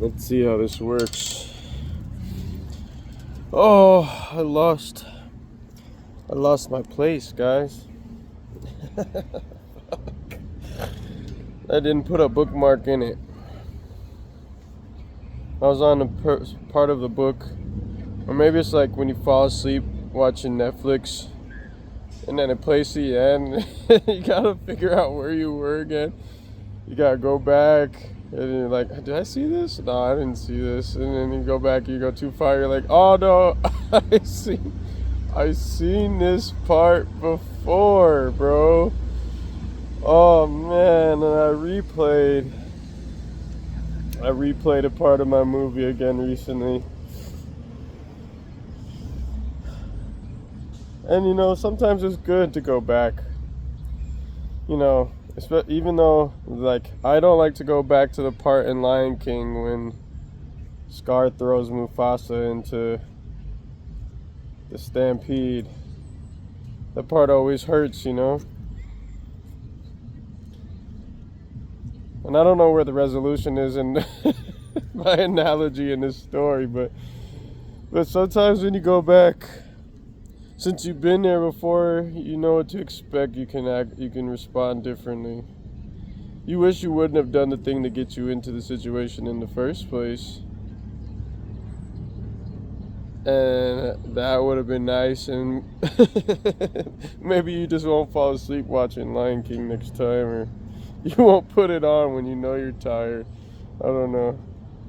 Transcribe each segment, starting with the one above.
Let's see how this works. Oh, I lost my place, guys. I didn't put a bookmark in it. I was on a part of the book, or maybe it's like when you fall asleep watching Netflix, and then it plays to the end. You gotta figure out where you were again. You gotta go back, and you're like, did I see this? No, I didn't see this. And then you go back, you go too far. You're like, oh no, I seen this part before, bro. Oh man, and I replayed a part of my movie again recently. And you know, sometimes it's good to go back. You know, even though, like, I don't like to go back to the part in Lion King when Scar throws Mufasa into the stampede. That part always hurts, you know? And I don't know where the resolution is in my analogy in this story, but sometimes when you go back, since you've been there before, you know what to expect. You can respond differently. You wish you wouldn't have done the thing to get you into the situation in the first place. And that would have been nice, and maybe you just won't fall asleep watching Lion King next time, or you won't put it on when you know you're tired. I don't know.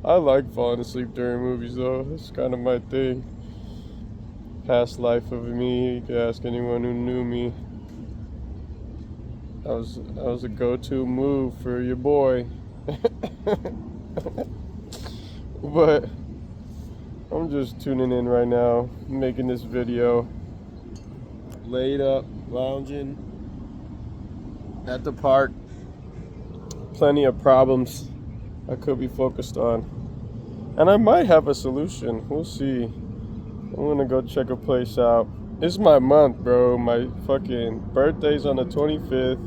I like falling asleep during movies though. It's kind of my thing. Past life of me, you could ask anyone who knew me. That was a go-to move for your boy. But I'm just tuning in right now, making this video. Laid up, lounging at the park. Plenty of problems I could be focused on. And I might have a solution. We'll see. I'm gonna go check a place out. It's my month, bro. My fucking birthday's on the 25th.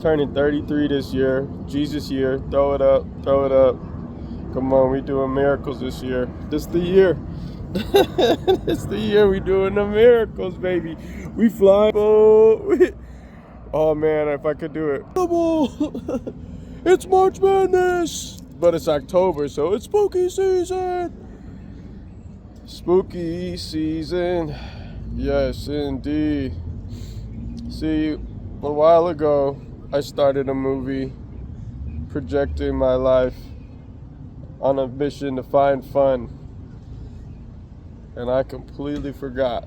Turning 33 this year. Jesus year. Throw it up. Throw it up. Come on, we doing miracles this year. This the year. It's the year we doing the miracles, baby. We fly. Oh man, if I could do it. It's March Madness. But it's October, so it's spooky season. Spooky season. Yes, indeed. See, a while ago, I started a movie projecting my life on a mission to find fun. And I completely forgot.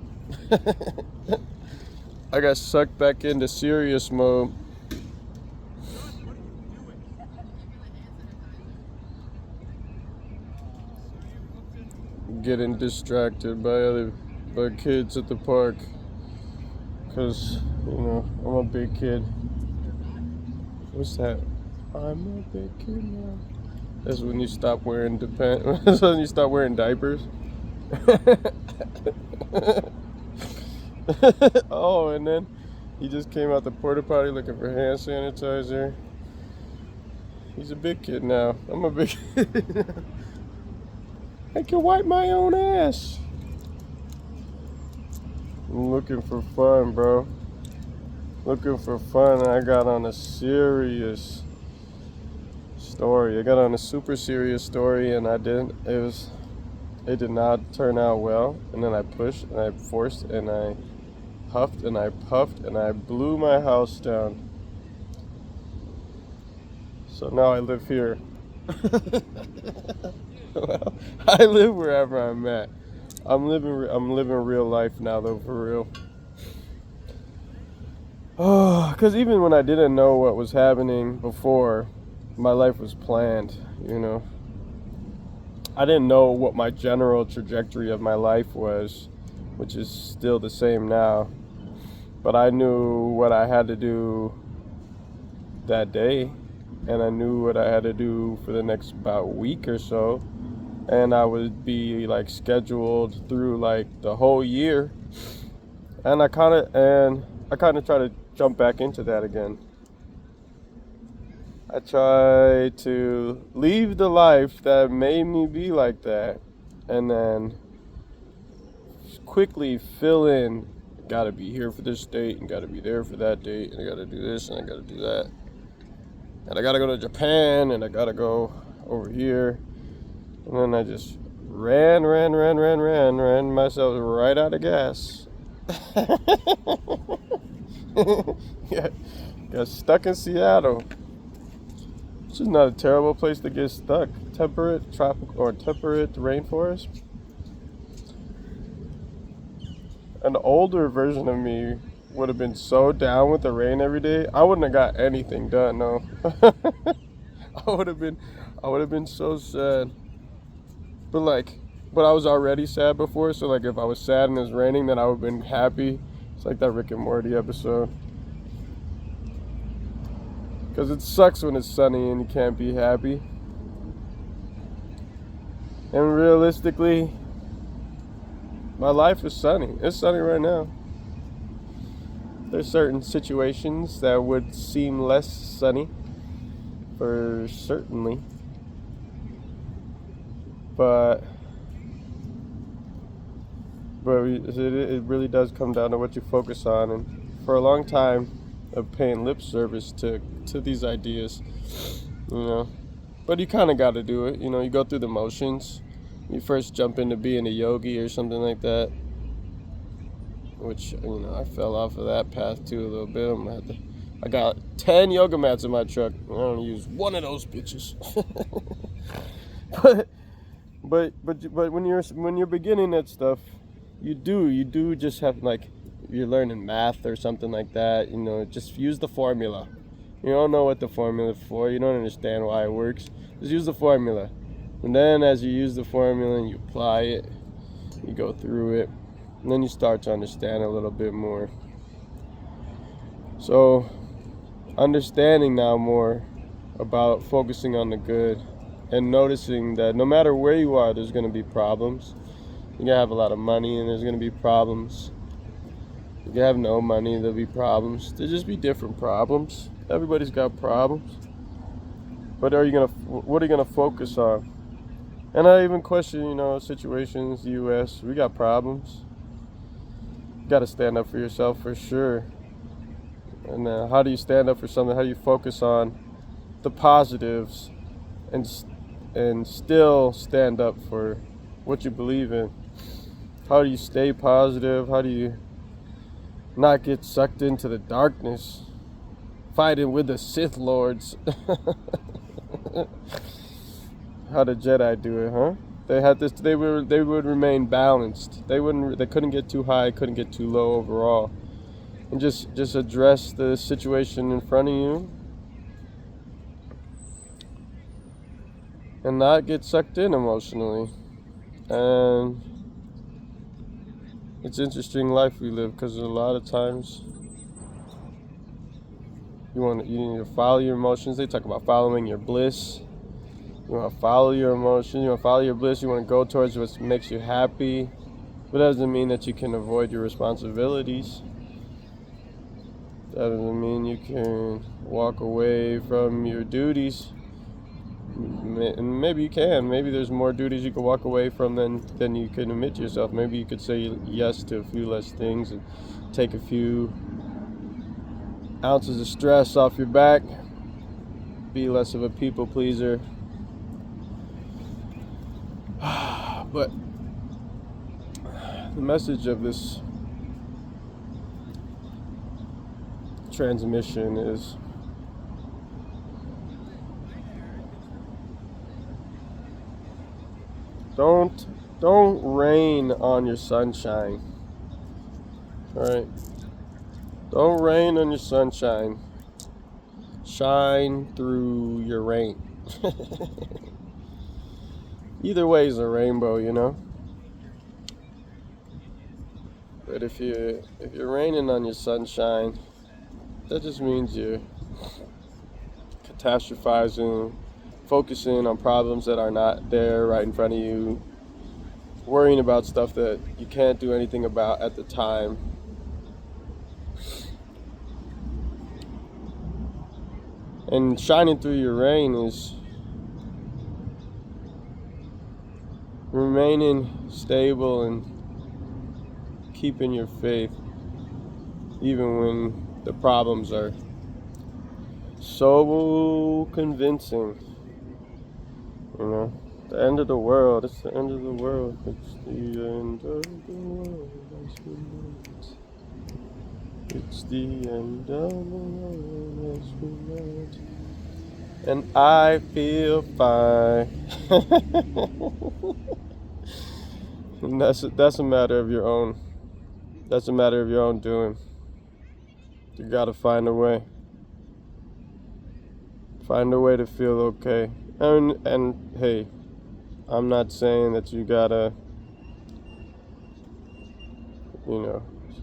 I got sucked back into serious mode. Getting distracted by kids at the park, because you know I'm a big kid. What's that? I'm a big kid now. That's when you stop wearing That's when you stop wearing diapers. Oh, and then he just came out the porta potty looking for hand sanitizer. He's a big kid now. I'm a big kid. I can wipe my own ass. I'm looking for fun, bro. Looking for fun. I got on a serious story. I got on a super serious story, and it did not turn out well. And then I pushed and I forced and I huffed and I puffed and I blew my house down. So now I live here. Well, I live wherever I'm at. I'm living real life now, though, for real. Oh, because even when I didn't know what was happening before, my life was planned, you know. I didn't know what my general trajectory of my life was, which is still the same now. But I knew what I had to do that day, and I knew what I had to do for the next about week or so. And I would be like scheduled through like the whole year. And I kind of try to jump back into that again. I try to leave the life that made me be like that, and then quickly fill in. Gotta be here for this date, and gotta be there for that date, and I gotta do this, and I gotta do that, and I gotta go to Japan, and I gotta go over here, and then I just ran myself right out of gas. Yeah, got stuck in Seattle, which is not a terrible place to get stuck. Temperate, tropical, or temperate rainforest. An older version of me would have been so down with the rain every day. I wouldn't have got anything done. No, I would have been so sad. But I was already sad before. So like, if I was sad and it was raining, then I would have been happy. It's like that Rick and Morty episode. Because it sucks when it's sunny and you can't be happy. And realistically, my life is sunny. It's sunny right now. There's certain situations that would seem less sunny, for certainly. But it really does come down to what you focus on. And for a long time of paying lip service to these ideas, but you kind of got to do it. You go through the motions. You first jump into being a yogi or something like that, which I fell off of that path too a little bit. I got 10 yoga mats in my truck. I don't use one of those bitches. but when you're beginning that stuff, you do just have, like, you're learning math or something like that. Just use the formula. You don't know what the formula is for. You don't understand why it works. Just use the formula. And then as you use the formula and you apply it, you go through it, and then you start to understand a little bit more. So, understanding now more about focusing on the good and noticing that no matter where you are, there's going to be problems. You can have a lot of money and there's going to be problems. You can have no money, there'll be problems. There'll just be different problems. Everybody's got problems. But what are you going to focus on? And I even question, situations, the U.S., we got problems. You got to stand up for yourself for sure. And how do you stand up for something? How do you focus on the positives and still stand up for what you believe in? How do you stay positive? How do you not get sucked into the darkness, fighting with the Sith Lords? How did Jedi do it, huh? They had this. They would remain balanced. They couldn't get too high, couldn't get too low overall, and just address the situation in front of you, and not get sucked in emotionally. And it's interesting life we live, because a lot of times you need to follow your emotions. They talk about following your bliss. You want to follow your emotions, you want to follow your bliss, you want to go towards what makes you happy. But that doesn't mean that you can avoid your responsibilities. That doesn't mean you can walk away from your duties. And maybe you can. Maybe there's more duties you can walk away from than you can admit to yourself. Maybe you could say yes to a few less things and take a few ounces of stress off your back. Be less of a people pleaser. But the message of this transmission is don't rain on your sunshine. All right? Don't rain on your sunshine. Shine through your rain. Either way is a rainbow, But if you're raining on your sunshine, that just means you're catastrophizing, focusing on problems that are not there right in front of you, worrying about stuff that you can't do anything about at the time. And shining through your rain is remaining stable and keeping your faith, even when the problems are so convincing. You know, the end of the world. It's the end of the world. It's the end of the world as we know it. It's the end of the world as we know it. And I feel fine. And that's a matter of your own. That's a matter of your own doing. You gotta find a way. Find a way to feel okay. And hey, I'm not saying that you gotta,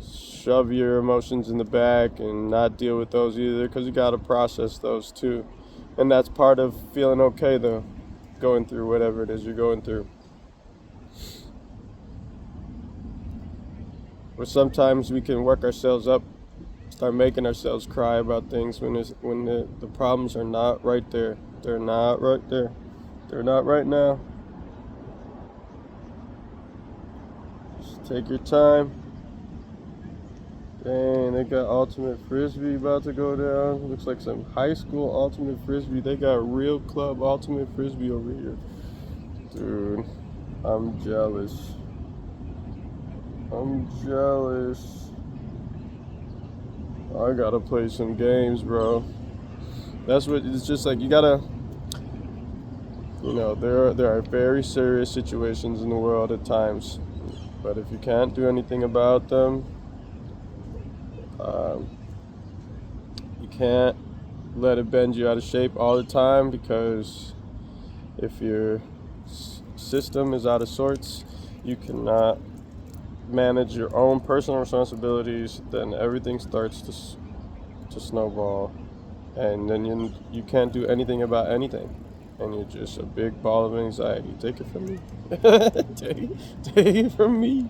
shove your emotions in the back and not deal with those either, because you gotta process those too. And that's part of feeling okay though, going through whatever it is you're going through. Or sometimes we can work ourselves up, start making ourselves cry about things when the problems are not right there. They're not right there. They're not right now. Just take your time. Dang, they got Ultimate Frisbee about to go down. Looks like some high school Ultimate Frisbee. They got real club Ultimate Frisbee over here. Dude, I'm jealous. I'm jealous. I gotta play some games, bro. That's what it's just like. You gotta, there are very serious situations in the world at times, but if you can't do anything about them, you can't let it bend you out of shape all the time, because if your system is out of sorts, you cannot manage your own personal responsibilities, then everything starts to snowball, and then you can't do anything about anything, and you're just a big ball of anxiety. Take it from me. take it from me.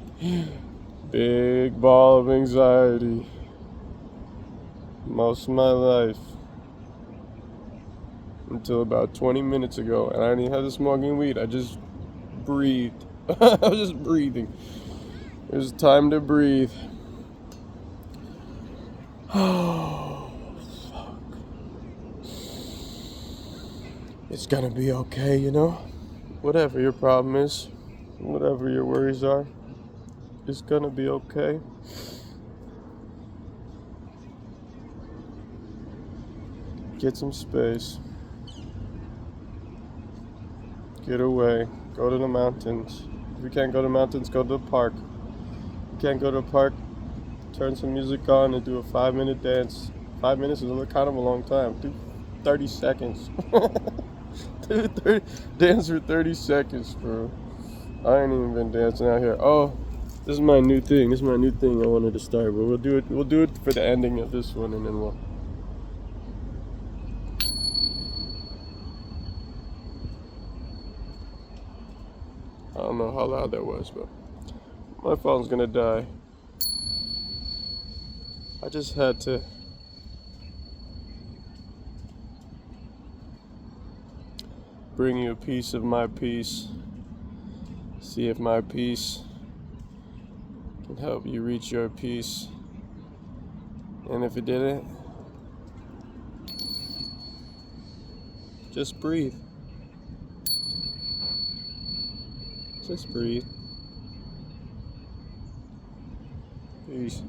Big ball of anxiety. Most of my life. Until about 20 minutes ago, and I didn't even have to smoking weed. I just breathed. I was just breathing. It was time to breathe. Oh, fuck. It's gonna be okay, Whatever your problem is, whatever your worries are, it's gonna be okay. Get some space. Get away. Go to the mountains. If you can't go to the mountains, go to the park. If you can't go to the park, turn some music on and do a 5-minute dance. 5 minutes is kind of a long time. Do 30 seconds. Dance for 30 seconds, bro. I ain't even been dancing out here. Oh, this is my new thing. This is my new thing I wanted to start, but we'll do it for the ending of this one, and then we'll. I don't know how loud that was, but my phone's gonna die. I just had to bring you a piece of my peace. See if my peace can help you reach your peace. And if it didn't, just breathe. Just breathe. Peace.